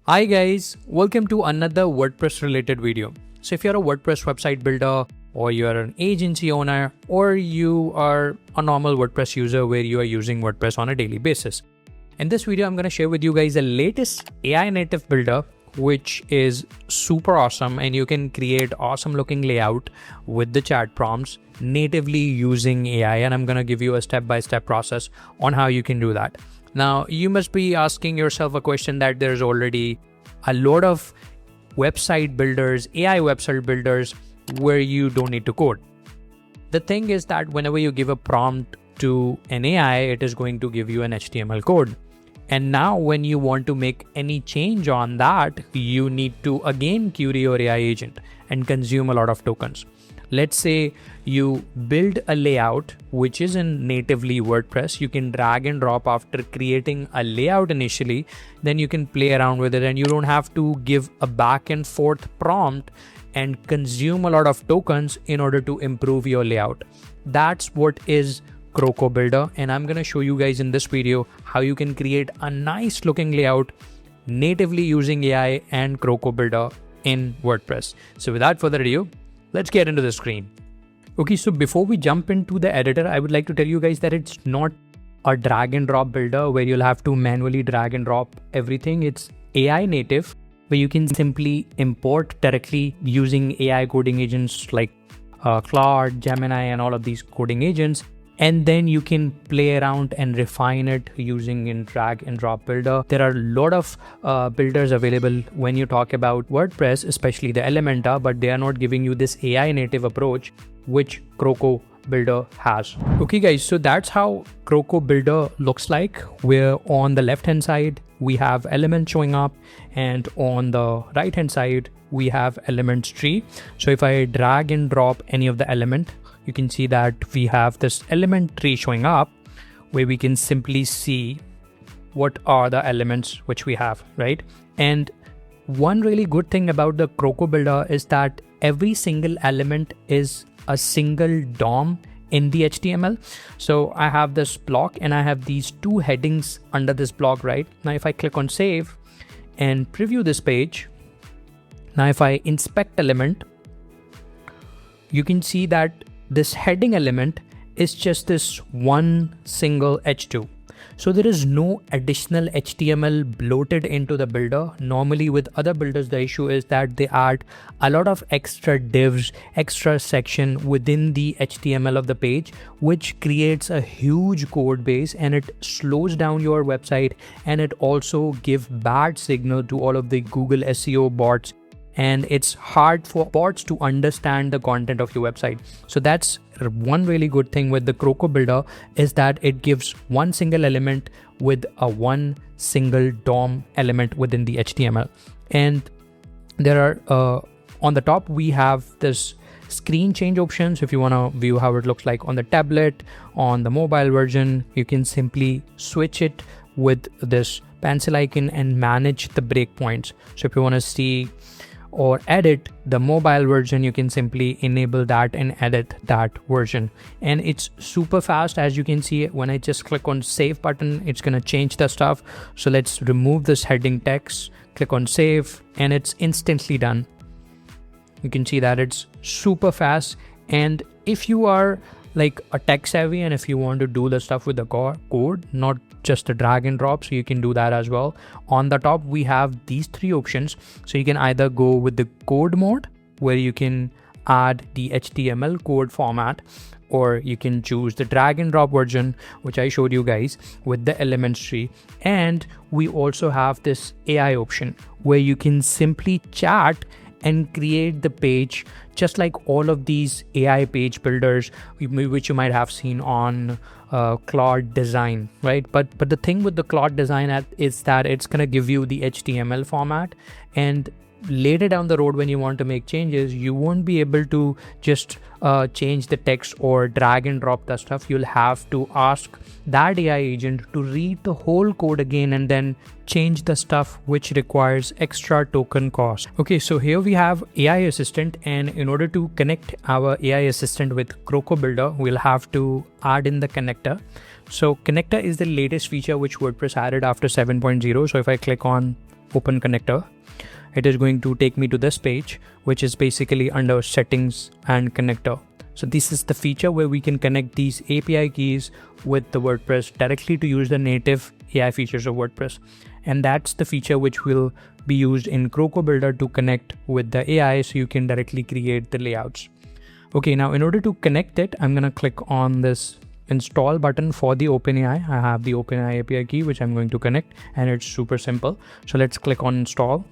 Hi guys, welcome to another WordPress related video. So if you're a WordPress website builder or you're an agency owner or you are a normal WordPress user where you are using WordPress on a daily basis. In this video, I'm going to share with you guys the latest AI native builder, which is super awesome and you can create awesome looking layout with the chat prompts natively using AI. And I'm going to give you a step-by-step process on how you can do that. Now, you must be asking yourself a question that there's already a lot of website builders, AI website builders, where you don't need to code. The thing is that whenever you give a prompt to an AI, it is going to give you an HTML code. And now when you want to make any change on that, you need to again query your AI agent and consume a lot of tokens. Let's say you build a layout which is in natively WordPress. You can drag and drop after creating a layout initially, then you can play around with it and you don't have to give a back and forth prompt and consume a lot of tokens in order to improve your layout. That's what is CrocoBuilder, and I'm going to show you guys in this video how you can create a nice looking layout natively using AI and CrocoBuilder in WordPress. So without further ado, let's get into the screen. Okay, so before we jump into the editor, I would like to tell you guys that it's not a drag and drop builder where you'll have to manually drag and drop everything. It's AI native where you can simply import directly using AI coding agents like Claude, Gemini, and all of these coding agents. And then you can play around and refine it using in drag and drop builder. There are a lot of builders available when you talk about WordPress, especially the Elementor, but they are not giving you this AI native approach, which CrocoBuilder has. Okay guys, so that's how CrocoBuilder looks like, where on the left hand side, we have elements showing up and on the right hand side, we have elements tree. So if I drag and drop any of the element, you can see that we have this element tree showing up where we can simply see what are the elements which we have, right? And one really good thing about the CrocoBuilder is that every single element is a single DOM in the HTML. So I have this block and I have these two headings under this block, right? Now, if I click on save and preview this page, now if I inspect element, you can see that this heading element is just this one single H2. So there is no additional HTML bloated into the builder. Normally with other builders, the issue is that they add a lot of extra divs, extra section within the HTML of the page, which creates a huge code base and it slows down your website, and it also gives bad signal to all of the Google SEO bots. And it's hard for bots to understand the content of your website. So that's one really good thing with the CrocoBuilder, is that it gives one single element with a one single DOM element within the HTML. And there are on the top we have this screen change options. If you want to view how it looks like on the tablet, on the mobile version, you can simply switch it with this pencil icon and manage the breakpoints. So if you want to see or edit the mobile version, you can simply enable that and edit that version. And it's super fast. As you can see, when I just click on save button, it's going to change the stuff. So let's remove this heading text, click on save, and it's instantly done. You can see that it's super fast. And if you are like a tech savvy and if you want to do the stuff with the code, not just a drag and drop, so you can do that as well. On the top, we have these three options. So you can either go with the code mode where you can add the HTML code format, or you can choose the drag and drop version, which I showed you guys with the elements tree. And we also have this AI option where you can simply chat and create the page just like all of these AI page builders, which you might have seen on Claude Design, right? But the thing with the Claude Design is that it's going to give you the HTML format, and later down the road when you want to make changes, you won't be able to just change the text or drag and drop the stuff. You'll have to ask that AI agent to read the whole code again and then change the stuff, which requires extra token cost. Okay, so here we have AI assistant, and in order to connect our AI assistant with CrocoBuilder, we'll have to add in the connector. So connector is the latest feature which WordPress added after 7.0. So if I click on open connector, it is going to take me to this page, which is basically under settings and connector. So this is the feature where we can connect these API keys with the WordPress directly to use the native AI features of WordPress. And that's the feature which will be used in CrocoBuilder to connect with the AI so you can directly create the layouts. Okay, now in order to connect it, I'm going to click on this install button for the OpenAI. I have the OpenAI API key, which I'm going to connect, and it's super simple. So let's click on install,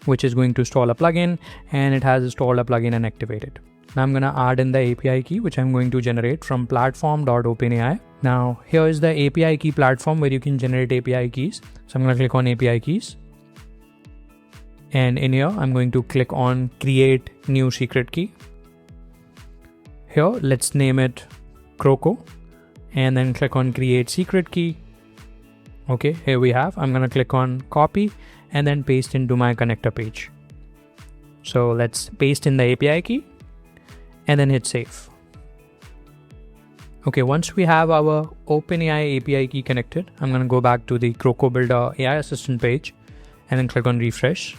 which is going to install a plugin, and it has installed a plugin and activated. Now I'm going to add in the API key, which I'm going to generate from platform.openai. Now here is the API key platform where you can generate API keys. So I'm going to click on API keys. And in here, I'm going to click on create new secret key. Here, let's name it Croco, and then click on create secret key. Okay, here we have, I'm going to click on copy and then paste into my connector page. So let's paste in the API key and then hit save. Okay, once we have our OpenAI API key connected, I'm going to go back to the CrocoBuilder AI Assistant page and then click on refresh.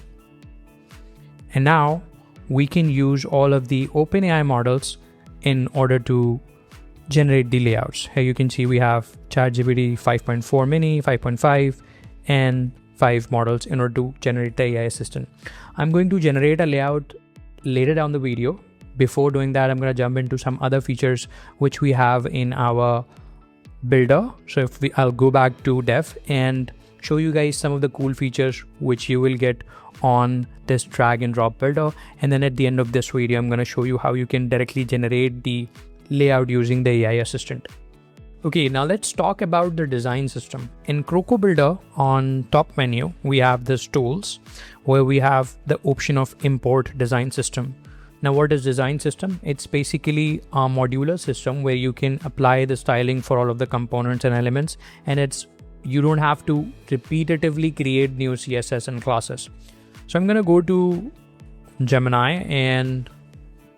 And now we can use all of the OpenAI models in order to generate the layouts. Here you can see we have ChatGPT 5.4 mini, 5.5 and 5 models in order to generate the AI assistant. I'm going to generate a layout later down the video. Before doing that, I'm going to jump into some other features which we have in our builder. So I'll go back to dev and show you guys some of the cool features which you will get on this drag and drop builder. And then at the end of this video, I'm going to show you how you can directly generate the layout using the AI assistant. Okay, now let's talk about the design system. In CrocoBuilder on top menu, we have this tools where we have the option of import design system. Now what is design system? It's basically a modular system where you can apply the styling for all of the components and elements, and you don't have to repetitively create new CSS and classes. So I'm going to go to Gemini and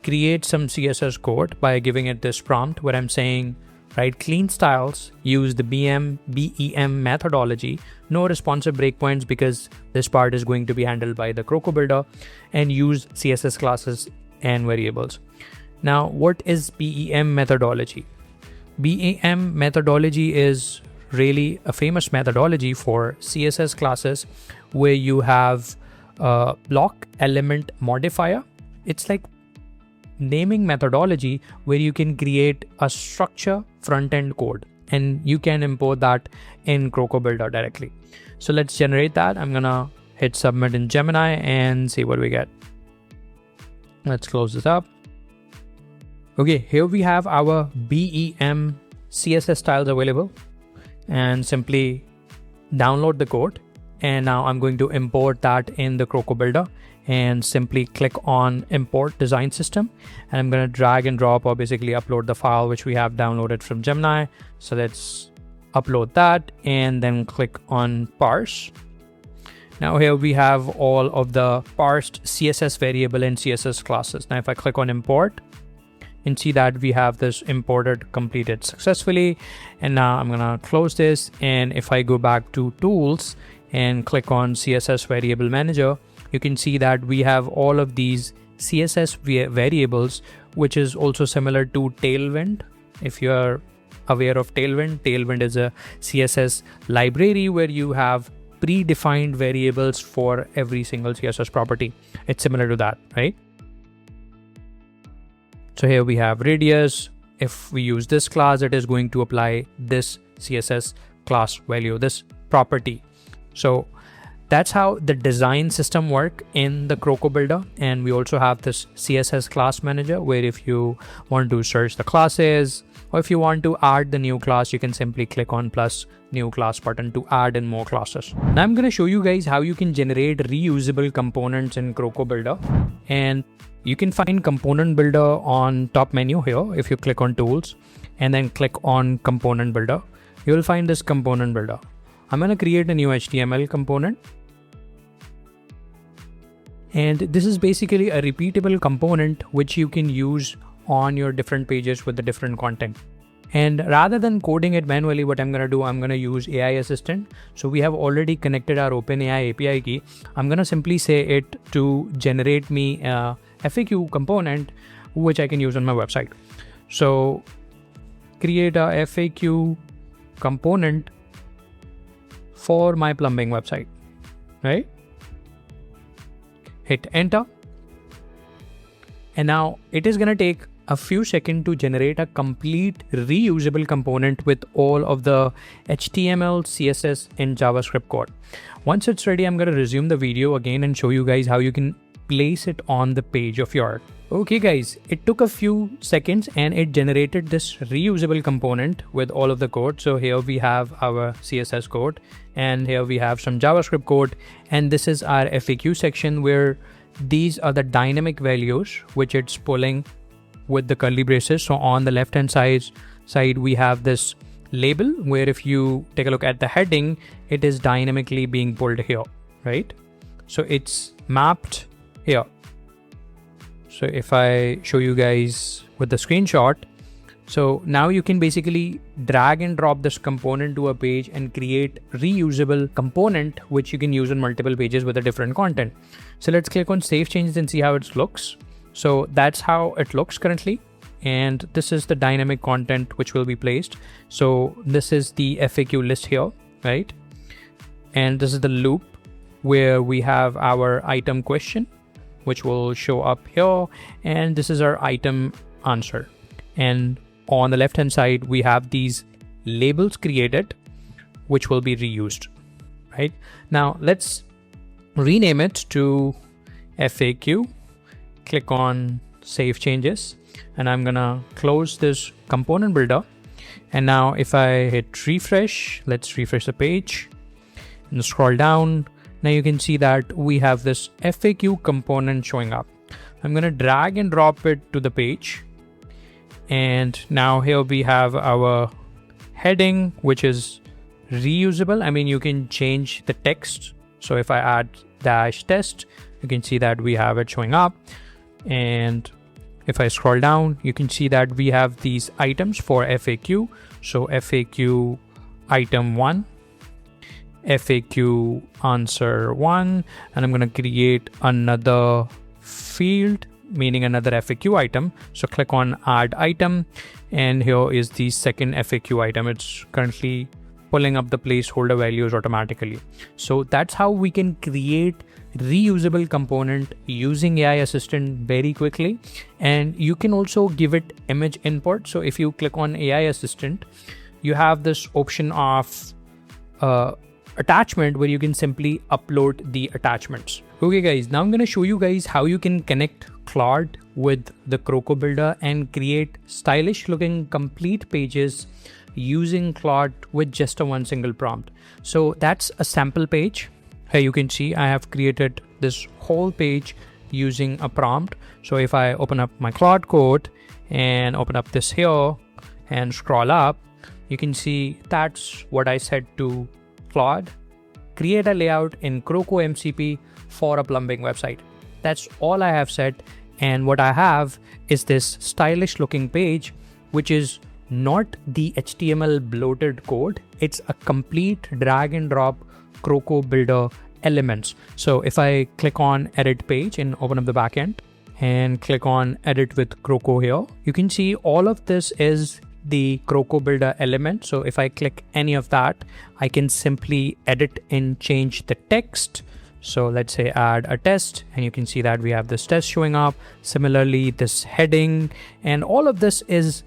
create some CSS code by giving it this prompt where I'm saying, write clean styles, use the BEM methodology, no responsive breakpoints because this part is going to be handled by the CrocoBuilder, and use CSS classes and variables. Now, what is BEM methodology? BEM methodology is really a famous methodology for CSS classes where you have a block element modifier. It's like naming methodology where you can create a structure front-end code and you can import that in CrocoBuilder directly. So let's generate that. I'm gonna hit submit in Gemini and see what we get. Let's close this up. Okay, here we have our BEM CSS styles available, and simply download the code. And now I'm going to import that in the CrocoBuilder and simply click on import design system, and I'm going to drag and drop or basically upload the file which we have downloaded from Gemini. So let's upload that and then click on parse. Now here we have all of the parsed CSS variable and CSS classes. Now if I click on import, and see that we have this imported completed successfully. And now I'm gonna close this, and if I go back to tools and click on CSS variable manager, you can see that we have all of these CSS variables, which is also similar to Tailwind. If you're aware of Tailwind is a CSS library where you have predefined variables for every single CSS property. It's similar to that, right? So here we have radius. If we use this class, it is going to apply this CSS class value, this property. So that's how the design system work in the CrocoBuilder. And we also have this CSS class manager where if you want to search the classes, or if you want to add the new class, you can simply click on plus new class button to add in more classes. Now I'm going to show you guys how you can generate reusable components in CrocoBuilder. And you can find component builder on top menu here. If you click on tools and then click on component builder, you will find this component builder. I'm going to create a new HTML component. And this is basically a repeatable component which you can use on your different pages with the different content. And rather than coding it manually, what I'm going to do, I'm going to use AI assistant. So we have already connected our OpenAI API key. I'm going to simply say it to generate me a FAQ component, which I can use on my website. So create a FAQ component for my plumbing website, right? Hit enter. And now it is going to take a few seconds to generate a complete reusable component with all of the HTML, CSS, and JavaScript code. Once it's ready, I'm going to resume the video again and show you guys how you can place it on the page of your. Okay guys, it took a few seconds and it generated this reusable component with all of the code. So here we have our CSS code and here we have some JavaScript code, and this is our FAQ section where these are the dynamic values which it's pulling with the curly braces. So on the left hand side we have this label where if you take a look at the heading, it is dynamically being pulled here, right? So it's mapped here. So if I show you guys with the screenshot, so now you can basically drag and drop this component to a page and create reusable component which you can use on multiple pages with a different content. So let's click on save changes and see how it looks. So that's how it looks currently. And this is the dynamic content which will be placed. So this is the FAQ list here, right? And this is the loop where we have our item question, which will show up here. And this is our item answer. And on the left hand side, we have these labels created, which will be reused, right? Now let's rename it to FAQ. Click on save changes, and I'm gonna close this component builder. And now if I hit refresh, let's refresh the page and scroll down. Now you can see that we have this FAQ component showing up. I'm gonna drag and drop it to the page. And now here we have our heading, which is reusable. I mean, you can change the text. So if I add -test, you can see that we have it showing up. And if I scroll down, you can see that we have these items for FAQ. So FAQ item 1, FAQ answer 1, and I'm going to create another field, meaning another FAQ item. So click on add item, and here is the second FAQ item. It's currently pulling up the placeholder values automatically. So that's how we can create reusable component using AI assistant very quickly. And you can also give it image input. So if you click on AI assistant, you have this option of attachment where you can simply upload the attachments. Okay guys, now I'm going to show you guys how you can connect Claude with the CrocoBuilder and create stylish looking complete pages using Claude with just one single prompt. So that's a sample page. Here you can see I have created this whole page using a prompt. So if I open up my Claude Code and open up this here and scroll up, you can see that's what I said to Claude. Create a layout in Croco MCP for a plumbing website. That's all I have said. And what I have is this stylish looking page, which is not the HTML bloated code. It's a complete drag and drop CrocoBuilder elements. So if I click on edit page and open up the backend and click on edit with Croco here, you can see all of this is the CrocoBuilder element. So if I click any of that, I can simply edit and change the text. So let's say add a test, and you can see that we have this test showing up. Similarly, this heading, and all of this is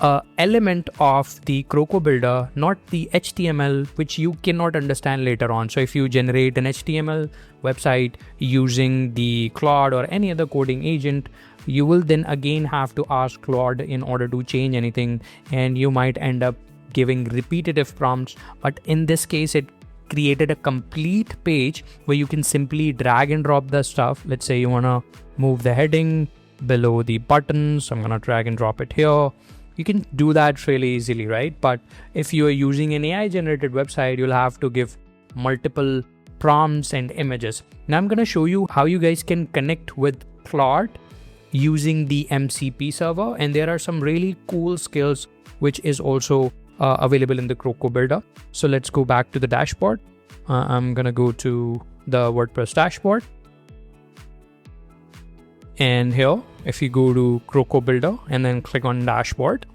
an element of the CrocoBuilder, not the HTML, which you cannot understand later on. So if you generate an HTML website using the Claude or any other coding agent, you will then again have to ask Claude in order to change anything, and you might end up giving repetitive prompts. But in this case, it created a complete page where you can simply drag and drop the stuff. Let's say you want to move the heading below the button, so I'm going to drag and drop it here. You can do that really easily, right? But if you are using an AI generated website, you'll have to give multiple prompts and images. Now I'm going to show you how you guys can connect with Claude using the MCP server, and there are some really cool skills which is also available in the CrocoBuilder. So let's go back to the dashboard. I'm gonna go to the WordPress dashboard, and here if you go to CrocoBuilder and then click on dashboard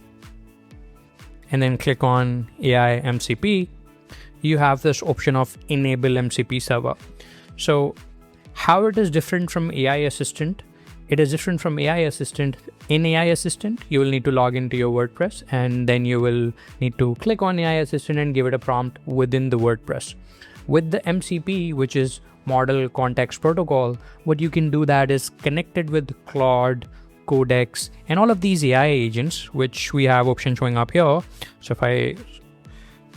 and then click on AI MCP, you have this option of enable MCP server. So how it is different from AI Assistant? It is different from AI Assistant. In AI Assistant, you will need to log into your WordPress, and then you will need to click on AI Assistant and give it a prompt within the WordPress. With the MCP, which is Model Context Protocol, what you can do that is connected with Claude, Codex, and all of these AI agents, which we have option showing up here. So if I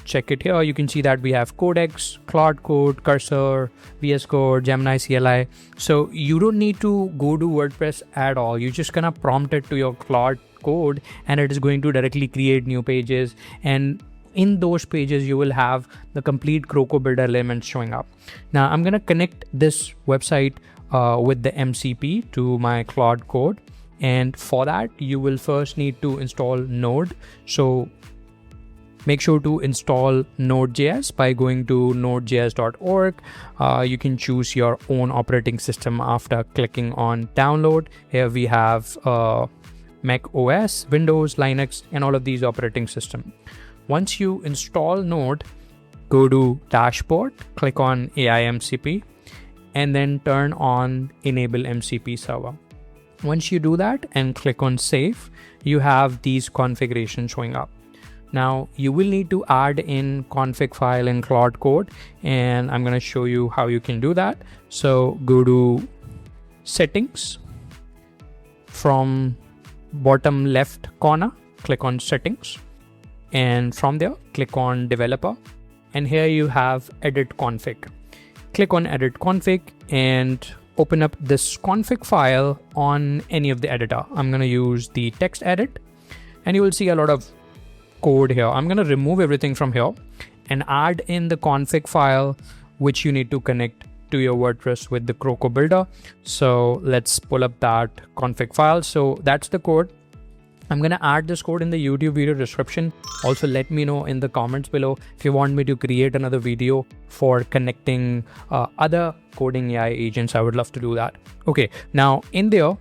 check it here, you can see that we have Codex, Claude Code, Cursor, VS Code, Gemini CLI. So you don't need to go to WordPress at all. You're just gonna prompt it to your Claude Code, and it is going to directly create new pages. And in those pages, you will have the complete CrocoBuilder elements showing up. Now I'm gonna connect this website with the MCP to my Claude Code. And for that, you will first need to install Node. So make sure to install Node.js by going to nodejs.org. You can choose your own operating system after clicking on download. Here we have Mac OS, Windows, Linux, and all of these operating systems. Once you install Node, go to dashboard, click on AI MCP, and then turn on enable MCP server. Once you do that and click on save, you have these configurations showing up. Now you will need to add in config file in Claude Code, and I'm going to show you how you can do that. So go to settings, from bottom left corner, click on settings, and from there click on developer, and here you have edit config. Click on edit config and open up this config file on any of the editor. I'm going to use the text edit, and you will see a lot of code here. I'm going to remove everything from here and add in the config file, which you need to connect to your WordPress with the CrocoBuilder. So let's pull up that config file. So that's the code. I'm going to add this code in the YouTube video description. Also, let me know in the comments below if you want me to create another video for connecting other coding AI agents. I would love to do that. Okay, now in there,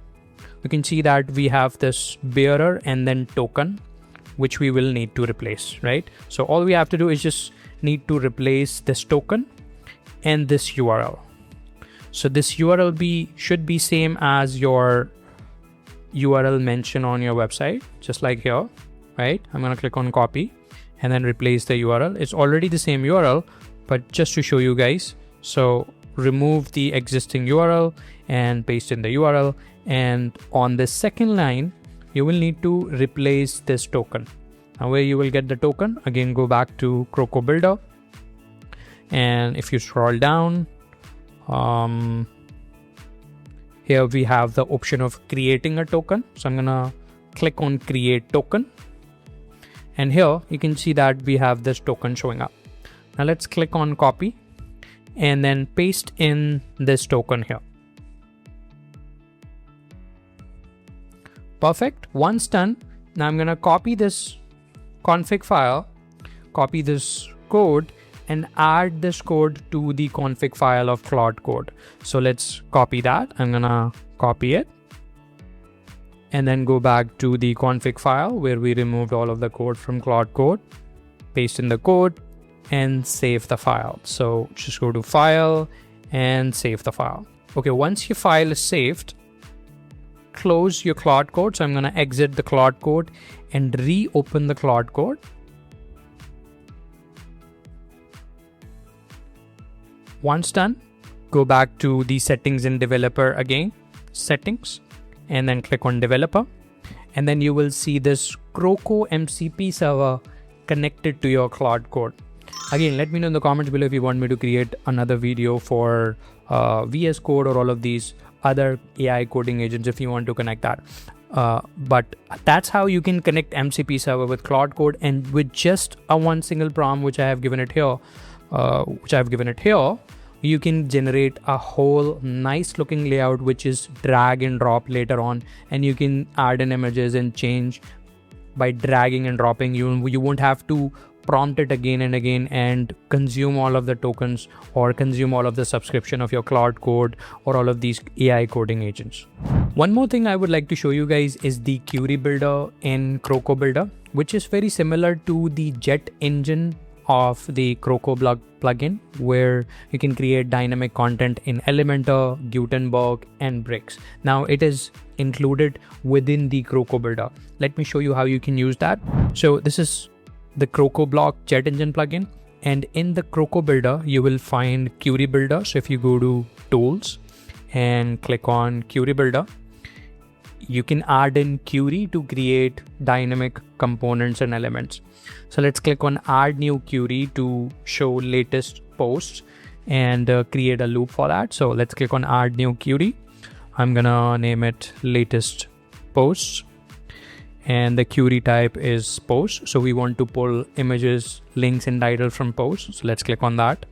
you can see that we have this bearer and then token, which we will need to replace, right? So all we have to do is just need to replace this token and this URL. So this URL should be same as your URL mentioned on your website, just like here, right? I'm going to click on copy and then replace the URL. It's already the same URL, but just to show you guys. So remove the existing URL and paste in the URL. And on the second line, you will need to replace this token. Now where you will get the token, again, go back to CrocoBuilder. And if you scroll down, here we have the option of creating a token. So I'm gonna click on create token. And here you can see that we have this token showing up. Now let's click on copy and then paste in this token here. Perfect. Once done, now I'm gonna copy this config file, copy this code, and add this code to the config file of Claude Code. So let's copy that. I'm gonna copy it and then go back to the config file where we removed all of the code from Claude Code, paste in the code and save the file. So just go to file and save the file. Okay, once your file is saved, close your Claude Code. So I'm gonna exit the Claude Code and reopen the Claude Code. Once done, go back to the settings in developer again, settings, and then click on developer. And then you will see this Croco MCP server connected to your Claude Code. Again, let me know in the comments below if you want me to create another video for VS Code or all of these other AI coding agents if you want to connect that. But that's how you can connect MCP server with Claude Code, and with just a one single prompt, which I have given it here, you can generate a whole nice looking layout which is drag and drop later on, and you can add in images and change by dragging and dropping. You won't have to prompt it again and again and consume all of the tokens or consume all of the subscription of your Claude Code or all of these AI coding agents. One more thing I would like to show you guys is the query builder in CrocoBuilder, which is very similar to the jet engine of the CrocoBuilder plugin, where you can create dynamic content in Elementor, Gutenberg, and Bricks. Now it is included within the CrocoBuilder. Let me show you how you can use that. So this is the CrocoBlock jet engine plugin, and in the CrocoBuilder you will find query builder. So if you go to tools and click on query builder, you can add in query to create dynamic components and elements. So let's click on add new query to show latest posts and create a loop for that. So let's click on add new query. I'm gonna name it latest posts, and the query type is post. So we want to pull images, links, and title from posts. So let's click on that.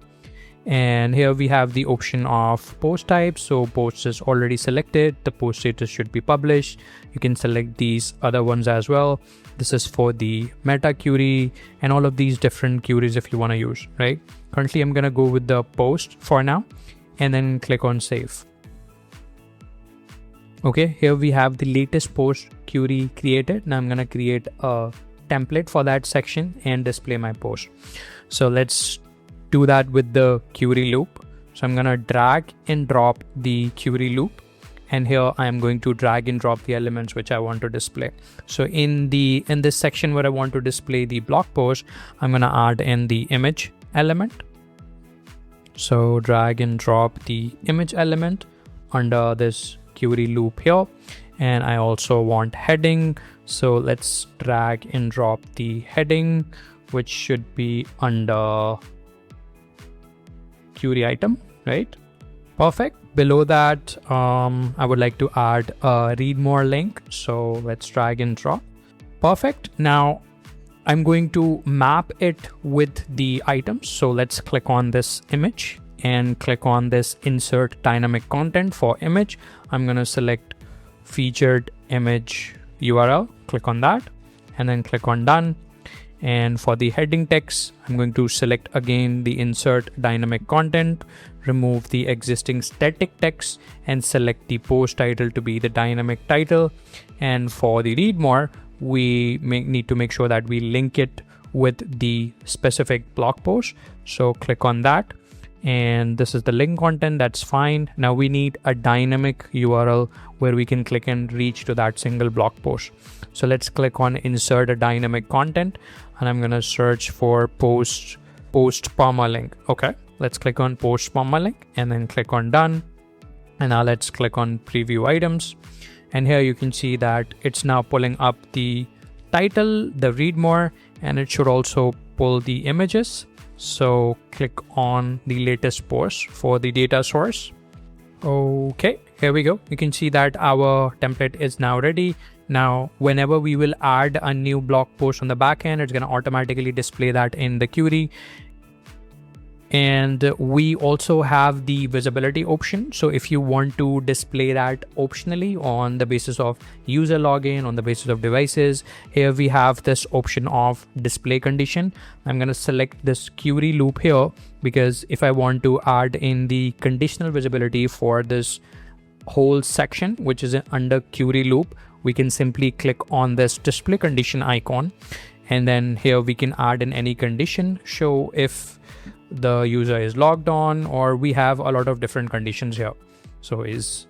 And here we have the option of post type. So post is already selected. The post status should be published. You can select these other ones as well. This is for the meta query and all of these different queries if you want to use, right? Currently, I'm going to go with the post for now and then click on save. Okay, here we have the latest post query created. Now I'm going to create a template for that section and display my post. So let's do that with the query loop. So I'm going to drag and drop the query loop, and here I am going to drag and drop the elements which I want to display. So in this section where I want to display the blog post, I'm going to add in the image element. So drag and drop the image element under this query loop here, and I also want heading. So let's drag and drop the heading, which should be under query item, right? Perfect. Below that, I would like to add a read more link. So let's drag and drop. Perfect. Now I'm going to map it with the items. So let's click on this image and click on this insert dynamic content for image. I'm going to select featured image URL, click on that, and then click on done. And for the heading text, I'm going to select again the insert dynamic content, remove the existing static text, and select the post title to be the dynamic title. And for the read more, we need to make sure that we link it with the specific blog post. So click on that. And this is the link content, that's fine. Now we need a dynamic URL where we can click and reach to that single blog post. So let's click on insert a dynamic content, and I'm going to search for post permalink. Okay, let's click on post permalink and then click on done. And now let's click on preview items. And here you can see that it's now pulling up the title, the read more, and it should also pull the images. So click on the latest post for the data source. Okay, here we go. You can see that our template is now ready. Now, whenever we will add a new blog post on the backend, it's going to automatically display that in the query. And we also have the visibility option. So if you want to display that optionally on the basis of user login, on the basis of devices, here we have this option of display condition. I'm going to select this query loop here, because if I want to add in the conditional visibility for this whole section, which is under query loop, we can simply click on this display condition icon. And then here we can add in any condition, show if the user is logged on, or we have a lot of different conditions here. So is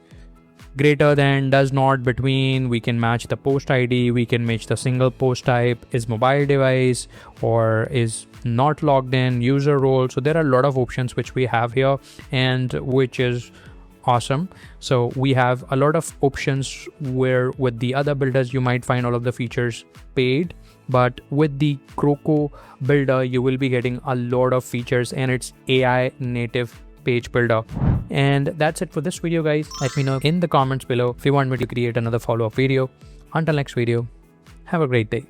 greater than, does not, between, we can match the post ID, we can match the single post type, is mobile device, or is not logged in, user role. So there are a lot of options which we have here, and which is awesome. So we have a lot of options where with the other builders you might find all of the features paid, but with the CrocoBuilder you will be getting a lot of features, and it's AI native page builder. And that's it for this video, guys. Let me know in the comments below if you want me to create another follow-up video. Until next video, have a great day.